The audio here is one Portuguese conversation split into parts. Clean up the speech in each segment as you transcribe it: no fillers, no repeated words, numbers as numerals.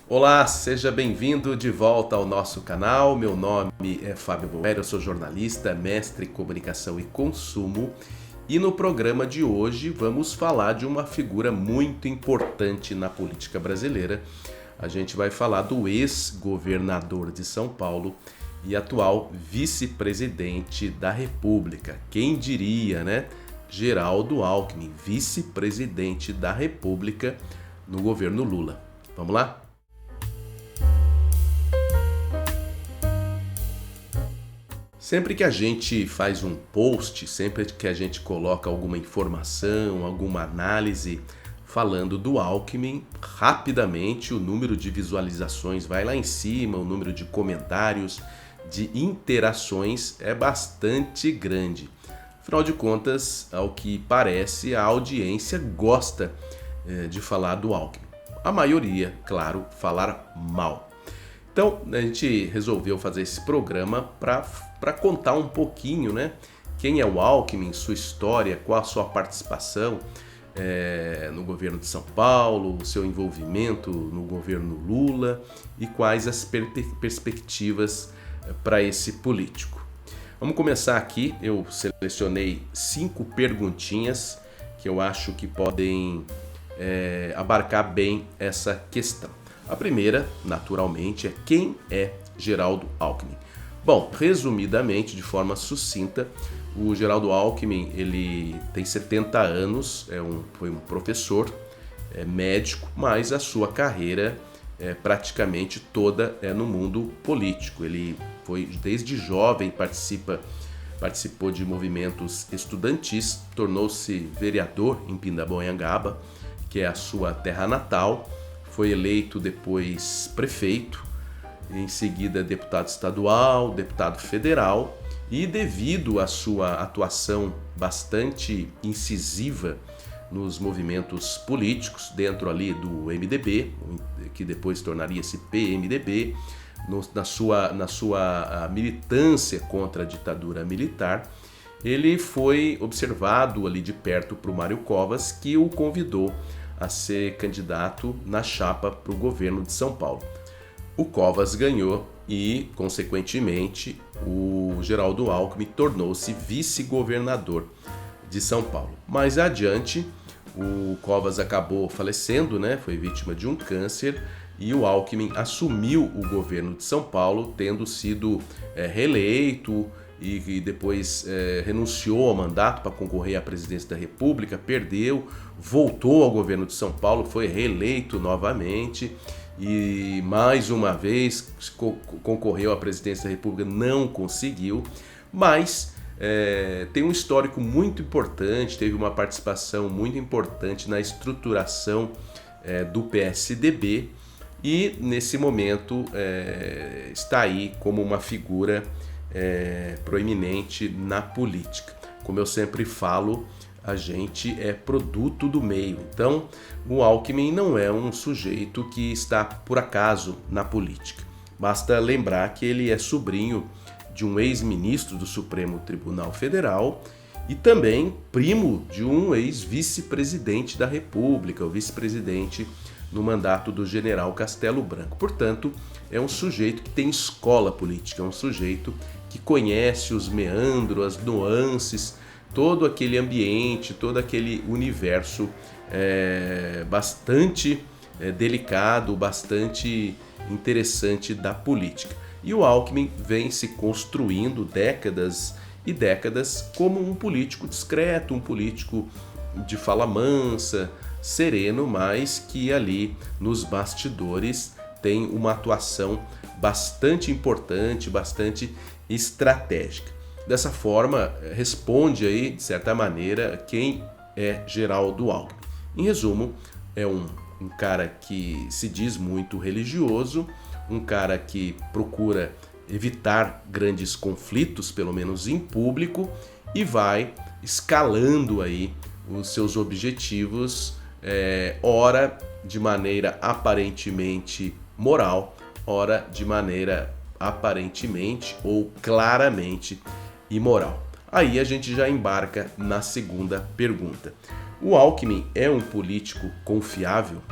Olá, seja bem-vindo de volta ao nosso canal. Meu nome é Fábio Boer, eu sou jornalista, mestre em comunicação e consumo. E no programa de hoje vamos falar de uma figura muito importante na política brasileira. A gente vai falar do ex-governador de São Paulo e atual vice-presidente da República. Quem diria, né? Geraldo Alckmin, vice-presidente da República no governo Lula. Vamos lá? Sempre que a gente faz um post, sempre que a gente coloca alguma informação, alguma análise falando do Alckmin, rapidamente o número de visualizações vai lá em cima, o número de comentários, de interações é bastante grande. Afinal de contas, ao que parece, a audiência gosta de falar do Alckmin. A maioria, claro, falar mal. Então, a gente resolveu fazer esse programa para contar um pouquinho, né? Quem é o Alckmin, sua história, qual a sua participação no governo de São Paulo, o seu envolvimento no governo Lula e quais as perspectivas para esse político. Vamos começar aqui, eu selecionei 5 perguntinhas que eu acho que podem abarcar bem essa questão. A primeira, naturalmente, é quem é Geraldo Alckmin? Bom, resumidamente, de forma sucinta, o Geraldo Alckmin ele tem 70 anos, foi um professor, médico, mas a sua carreira praticamente toda no mundo político. Ele foi desde jovem, participou de movimentos estudantis, tornou-se vereador em Pindamonhangaba, que é a sua terra natal. Foi eleito depois prefeito, em seguida deputado estadual, deputado federal e devido à sua atuação bastante incisiva nos movimentos políticos, dentro ali do MDB, que depois tornaria-se PMDB, na sua militância contra a ditadura militar, ele foi observado ali de perto por Mário Covas, que o convidou a ser candidato na chapa para o governo de São Paulo. O Covas ganhou e, consequentemente, o Geraldo Alckmin tornou-se vice-governador de São Paulo. Mais adiante, o Covas acabou falecendo, né? Foi vítima de um câncer e o Alckmin assumiu o governo de São Paulo, tendo sido reeleito e depois renunciou ao mandato para concorrer à presidência da República, perdeu, voltou ao governo de São Paulo, foi reeleito novamente e mais uma vez concorreu à presidência da República, não conseguiu, mas tem um histórico muito importante, teve uma participação muito importante na estruturação do PSDB e nesse momento está aí como uma figura proeminente na política. Como eu sempre falo, a gente é produto do meio. Então, o Alckmin não é um sujeito que está por acaso na política. Basta lembrar que ele é sobrinho de um ex-ministro do Supremo Tribunal Federal e também primo de um ex-vice-presidente da República, o vice-presidente no mandato do general Castelo Branco. Portanto, é um sujeito que tem escola política, é um sujeito que conhece os meandros, as nuances, todo aquele ambiente, todo aquele universo bastante delicado, bastante interessante da política. E o Alckmin vem se construindo décadas e décadas como um político discreto, um político de fala mansa, sereno, mas que ali nos bastidores tem uma atuação bastante importante, bastante estratégica. Dessa forma, responde aí, de certa maneira, quem é Geraldo Alckmin. Em resumo, é um cara que se diz muito religioso, um cara que procura evitar grandes conflitos, pelo menos em público, e vai escalando aí os seus objetivos, ora de maneira aparentemente moral, ora de maneira aparentemente ou claramente imoral. Aí a gente já embarca na segunda pergunta. O Alckmin é um político confiável?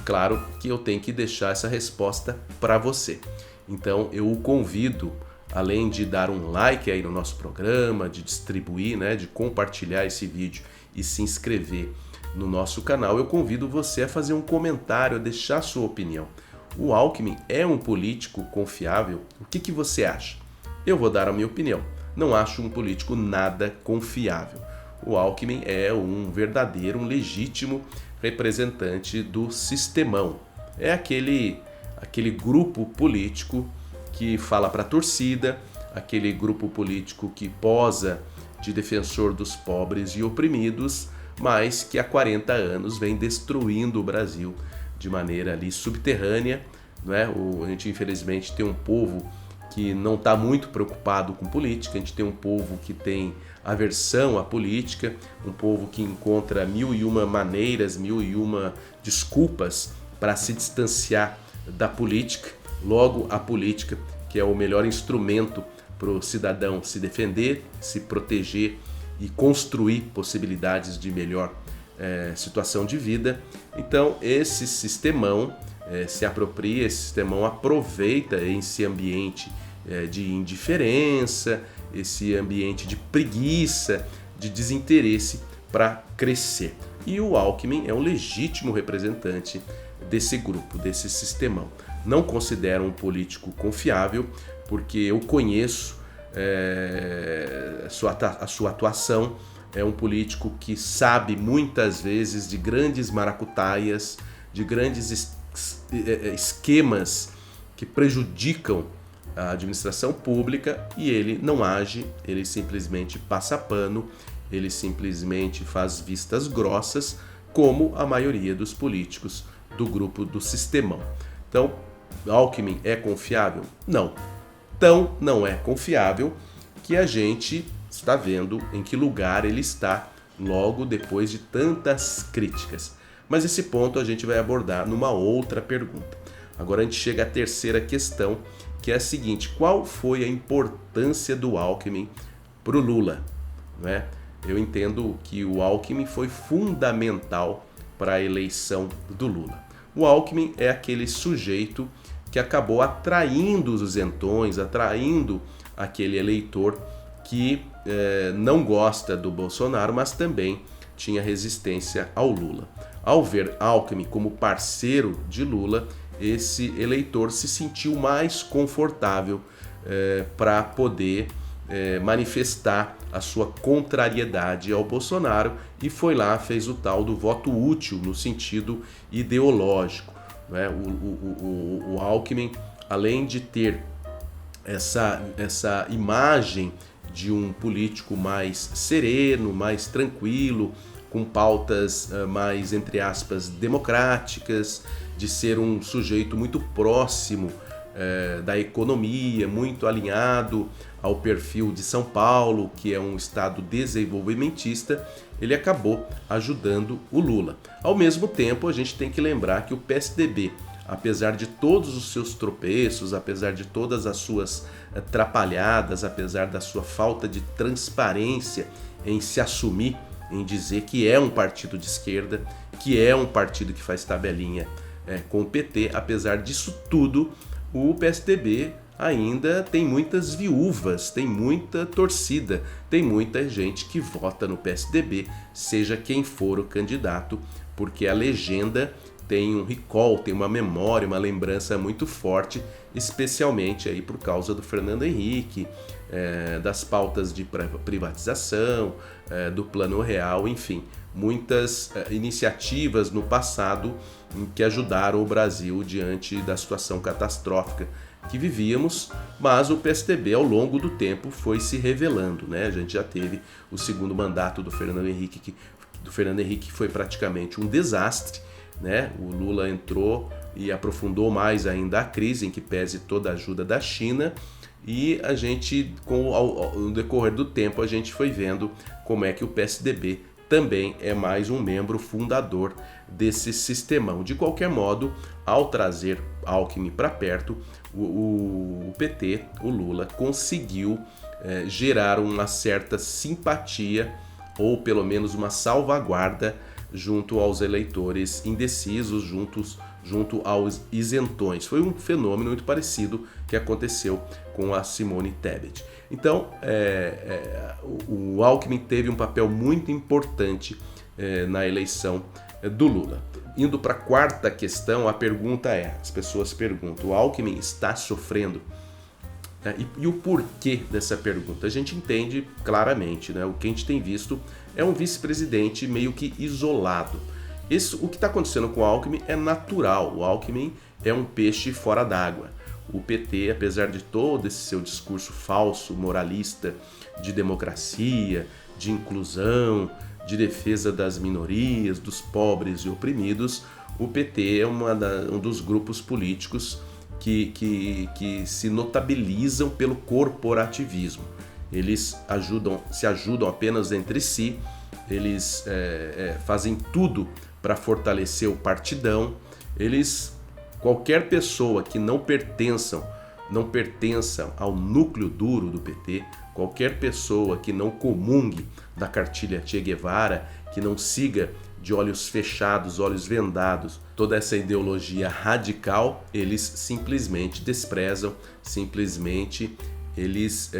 claro que eu tenho que deixar essa resposta para você. Então eu o convido, além de dar um like aí no nosso programa, de distribuir, né, de compartilhar esse vídeo e se inscrever no nosso canal, eu convido você a fazer um comentário, a deixar sua opinião. O Alckmin é um político confiável? O que você acha? Eu vou dar a minha opinião. Não acho um político nada confiável. O Alckmin é um verdadeiro, um legítimo representante do sistemão. É aquele grupo político que fala para a torcida, aquele grupo político que posa de defensor dos pobres e oprimidos, mas que há 40 anos vem destruindo o Brasil de maneira ali subterrânea, né? A gente infelizmente tem um povo que não está muito preocupado com política, a gente tem um povo que tem aversão à política, um povo que encontra mil e uma maneiras, mil e uma desculpas para se distanciar da política. Logo, a política, que é o melhor instrumento para o cidadão se defender, se proteger e construir possibilidades de melhor situação de vida. Então esse sistemão se apropria, esse sistemão aproveita esse ambiente de indiferença, esse ambiente de preguiça, de desinteresse para crescer. E o Alckmin é um legítimo representante desse grupo, desse sistemão. Não considero um político confiável, porque eu conheço a sua atuação. É um político que sabe muitas vezes de grandes maracutaias, de grandes esquemas que prejudicam a administração pública, e ele não age, ele simplesmente passa pano, ele simplesmente faz vistas grossas, como a maioria dos políticos do grupo do sistemão. Então, Alckmin é confiável? Não. Tão não é confiável que a gente está vendo em que lugar ele está logo depois de tantas críticas. Mas esse ponto a gente vai abordar numa outra pergunta. Agora a gente chega à terceira questão, que é a seguinte: qual foi a importância do Alckmin para o Lula? Né? Eu entendo que o Alckmin foi fundamental para a eleição do Lula. O Alckmin é aquele sujeito que acabou atraindo os isentões, atraindo aquele eleitor que não gosta do Bolsonaro, mas também tinha resistência ao Lula. Ao ver Alckmin como parceiro de Lula, esse eleitor se sentiu mais confortável para poder manifestar a sua contrariedade ao Bolsonaro e foi lá, fez o tal do voto útil no sentido ideológico. Né? O Alckmin, além de ter essa imagem de um político mais sereno, mais tranquilo, com pautas mais, entre aspas, democráticas, de ser um sujeito muito próximo da economia, muito alinhado ao perfil de São Paulo, que é um estado desenvolvimentista, ele acabou ajudando o Lula. Ao mesmo tempo, a gente tem que lembrar que o PSDB, apesar de todos os seus tropeços, apesar de todas as suas atrapalhadas, apesar da sua falta de transparência em se assumir, em dizer que é um partido de esquerda, que é um partido que faz tabelinha com o PT, apesar disso tudo, o PSDB ainda tem muitas viúvas, tem muita torcida, tem muita gente que vota no PSDB, seja quem for o candidato, porque a legenda tem um recall, tem uma memória, uma lembrança muito forte, especialmente aí por causa do Fernando Henrique, das pautas de privatização, do Plano Real, enfim, muitas iniciativas no passado que ajudaram o Brasil diante da situação catastrófica que vivíamos, mas o PSDB ao longo do tempo foi se revelando, né? A gente já teve o segundo mandato do Fernando Henrique, que foi praticamente um desastre, né? O Lula entrou e aprofundou mais ainda a crise, em que pese toda a ajuda da China, e a gente, no decorrer do tempo, a gente foi vendo como é que o PSDB também é mais um membro fundador desse sistemão. De qualquer modo, ao trazer Alckmin para perto, o PT, o Lula, conseguiu gerar uma certa simpatia, ou pelo menos uma salvaguarda, junto aos eleitores indecisos, junto aos isentões. Foi um fenômeno muito parecido que aconteceu com a Simone Tebet. Então, o Alckmin teve um papel muito importante na eleição do Lula. Indo para a quarta questão, a pergunta as pessoas perguntam, o Alckmin está sofrendo? E o porquê dessa pergunta? A gente entende claramente, né? O que a gente tem visto é um vice-presidente meio que isolado. O que está acontecendo com o Alckmin é natural. O Alckmin é um peixe fora d'água. O PT, apesar de todo esse seu discurso falso, moralista, de democracia, de inclusão, de defesa das minorias, dos pobres e oprimidos, o PT é um dos grupos políticos que se notabilizam pelo corporativismo. Eles se ajudam apenas entre si, eles fazem tudo para fortalecer o partidão. Qualquer pessoa que não pertença ao núcleo duro do PT, qualquer pessoa que não comungue da cartilha Che Guevara, que não siga de olhos fechados, olhos vendados, toda essa ideologia radical, eles simplesmente desprezam, simplesmente eles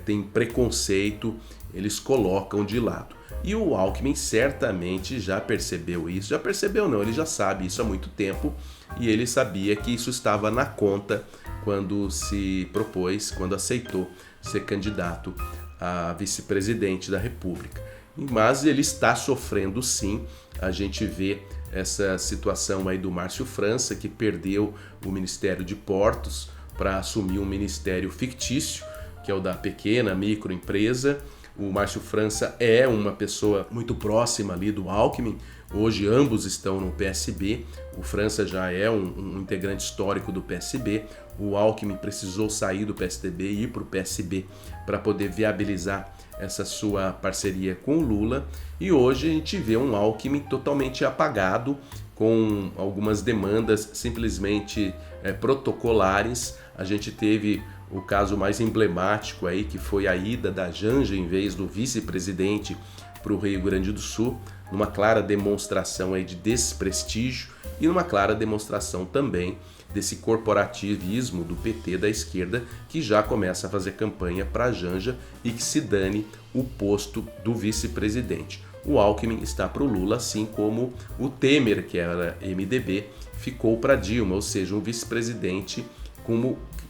têm preconceito, eles colocam de lado. E o Alckmin certamente já percebeu isso, já percebeu não, ele já sabe isso há muito tempo, e ele sabia que isso estava na conta quando se propôs, quando aceitou ser candidato a vice-presidente da República. Mas ele está sofrendo sim, a gente vê essa situação aí do Márcio França, que perdeu o Ministério de Portos para assumir um ministério fictício, que é o da pequena microempresa. O Márcio França é uma pessoa muito próxima ali do Alckmin. Hoje ambos estão no PSB. O França já é um integrante histórico do PSB. O Alckmin precisou sair do PSDB e ir para o PSB para poder viabilizar essa sua parceria com o Lula. E hoje a gente vê um Alckmin totalmente apagado, com algumas demandas simplesmente protocolares. A gente teve o caso mais emblemático aí, que foi a ida da Janja em vez do vice-presidente para o Rio Grande do Sul, numa clara demonstração aí de desprestígio e numa clara demonstração também desse corporativismo do PT da esquerda, que já começa a fazer campanha para a Janja e que se dane o posto do vice-presidente. O Alckmin está para o Lula, assim como o Temer, que era MDB, ficou para Dilma, ou seja, um vice-presidente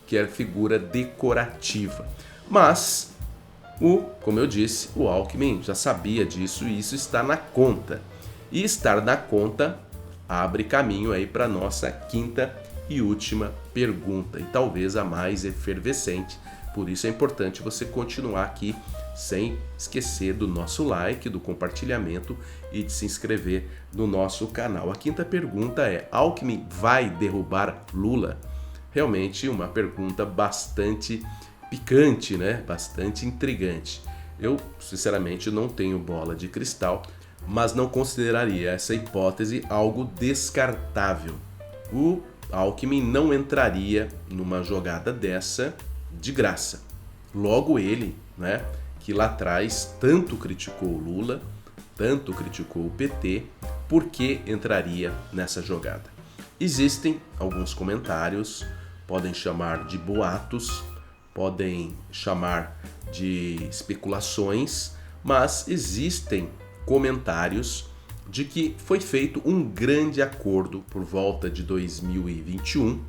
que era figura decorativa. Mas, como eu disse, o Alckmin já sabia disso e isso está na conta. E estar na conta abre caminho aí para nossa quinta e última pergunta, e talvez a mais efervescente. Por isso é importante você continuar aqui sem esquecer do nosso like, do compartilhamento e de se inscrever no nosso canal. A quinta pergunta é: Alckmin vai derrubar Lula? Realmente uma pergunta bastante picante, né? Bastante intrigante. Eu, sinceramente, não tenho bola de cristal, mas não consideraria essa hipótese algo descartável. O Alckmin não entraria numa jogada dessa de graça. Logo ele, né, que lá atrás tanto criticou o Lula, tanto criticou o PT, por que entraria nessa jogada? Existem alguns comentários, podem chamar de boatos, podem chamar de especulações, mas existem comentários de que foi feito um grande acordo por volta de 2021,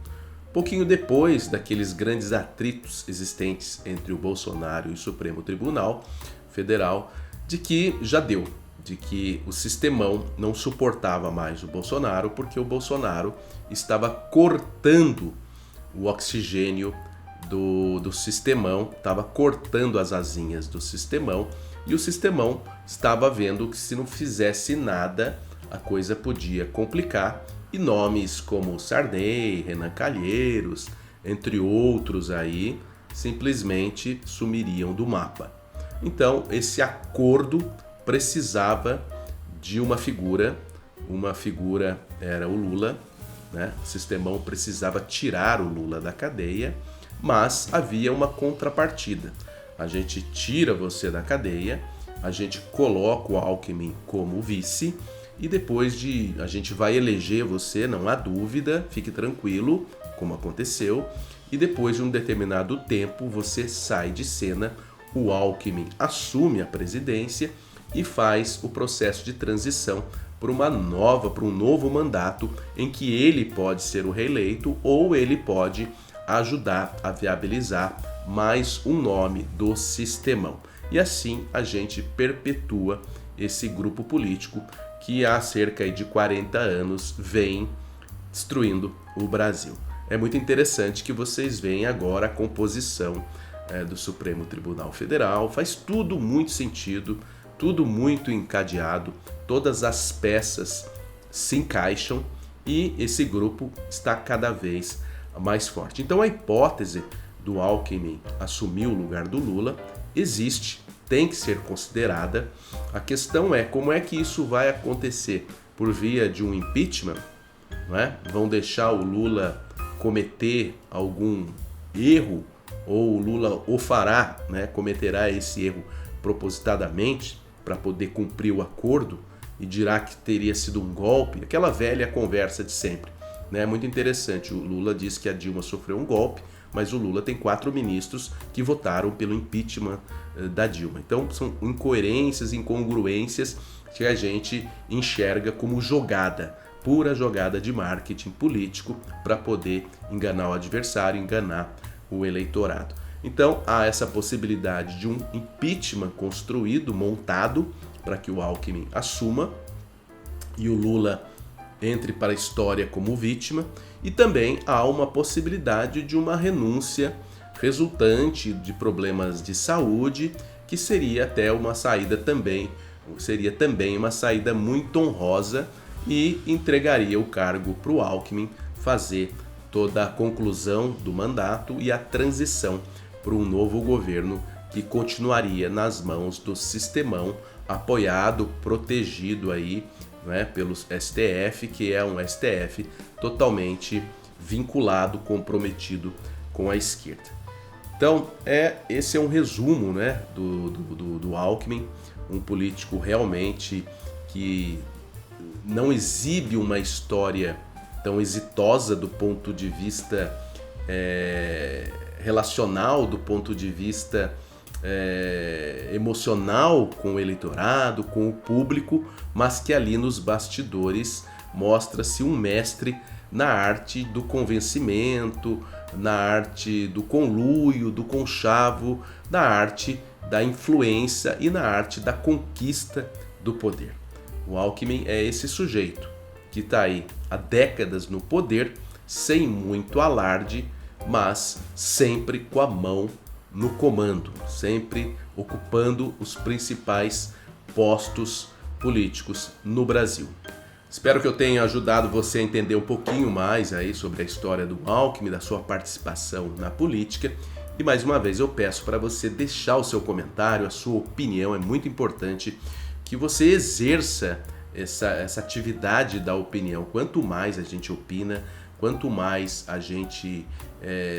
pouquinho depois daqueles grandes atritos existentes entre o Bolsonaro e o Supremo Tribunal Federal, de que já deu, de que o sistemão não suportava mais o Bolsonaro, porque o Bolsonaro estava cortando o oxigênio do sistemão, estava cortando as asinhas do sistemão, e o sistemão estava vendo que se não fizesse nada, a coisa podia complicar, e nomes como Sarney, Renan Calheiros, entre outros aí, simplesmente sumiriam do mapa. Então, esse acordo precisava de uma figura era o Lula, né? O sistemão precisava tirar o Lula da cadeia, mas havia uma contrapartida. A gente tira você da cadeia, a gente coloca o Alckmin como vice e depois a gente vai eleger você, não há dúvida, fique tranquilo, como aconteceu, e depois de um determinado tempo você sai de cena, o Alckmin assume a presidência e faz o processo de transição para um novo mandato em que ele pode ser o reeleito ou ele pode ajudar a viabilizar mais um nome do sistemão. E assim a gente perpetua esse grupo político que há cerca de 40 anos vem destruindo o Brasil. É muito interessante que vocês veem agora a composição do Supremo Tribunal Federal, faz tudo muito sentido, tudo muito encadeado, todas as peças se encaixam e esse grupo está cada vez mais forte. Então a hipótese do Alckmin assumir o lugar do Lula existe, tem que ser considerada. A questão é como é que isso vai acontecer, por via de um impeachment, não é? Vão deixar o Lula cometer algum erro ou o Lula o fará, né? Cometerá esse erro propositadamente para poder cumprir o acordo e dirá que teria sido um golpe, aquela velha conversa de sempre, né? Muito interessante, o Lula diz que a Dilma sofreu um golpe, mas o Lula tem 4 ministros que votaram pelo impeachment da Dilma. Então são incoerências, incongruências que a gente enxerga como jogada, pura jogada de marketing político para poder enganar o adversário, enganar o eleitorado. Então há essa possibilidade de um impeachment construído, montado, para que o Alckmin assuma e o Lula entre para a história como vítima, e também há uma possibilidade de uma renúncia resultante de problemas de saúde, que seria até uma saída também, seria também uma saída muito honrosa e entregaria o cargo para o Alckmin fazer toda a conclusão do mandato e a transição para um novo governo que continuaria nas mãos do sistemão, apoiado, protegido aí, né, pelo STF, que é um STF totalmente vinculado, comprometido com a esquerda. Então, esse é um resumo, né, do Alckmin, um político realmente que não exibe uma história tão exitosa do ponto de vista relacional, do ponto de vista emocional com o eleitorado, com o público, mas que ali nos bastidores mostra-se um mestre na arte do convencimento, na arte do conluio, do conchavo, na arte da influência e na arte da conquista do poder. O Alckmin é esse sujeito que está aí há décadas no poder, sem muito alarde, mas sempre com a mão no comando, sempre ocupando os principais postos políticos no Brasil. Espero que eu tenha ajudado você a entender um pouquinho mais aí sobre a história do Alckmin, da sua participação na política. E mais uma vez eu peço para você deixar o seu comentário, a sua opinião. É muito importante que você exerça essa atividade da opinião. Quanto mais a gente opina, quanto mais a gente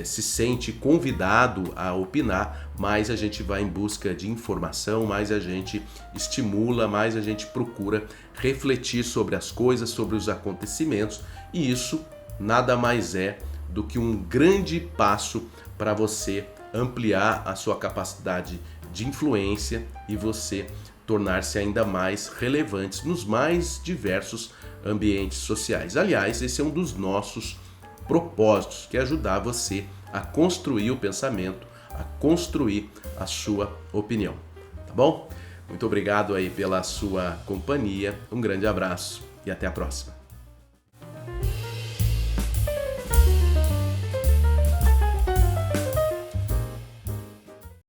se sente convidado a opinar, mais a gente vai em busca de informação, mais a gente estimula, mais a gente procura refletir sobre as coisas, sobre os acontecimentos, e isso nada mais é do que um grande passo para você ampliar a sua capacidade de influência e você tornar-se ainda mais relevante nos mais diversos ambientes sociais. Aliás, esse é um dos nossos propósitos, que é ajudar você a construir o pensamento, a construir a sua opinião. Tá bom? Muito obrigado aí pela sua companhia, um grande abraço e até a próxima.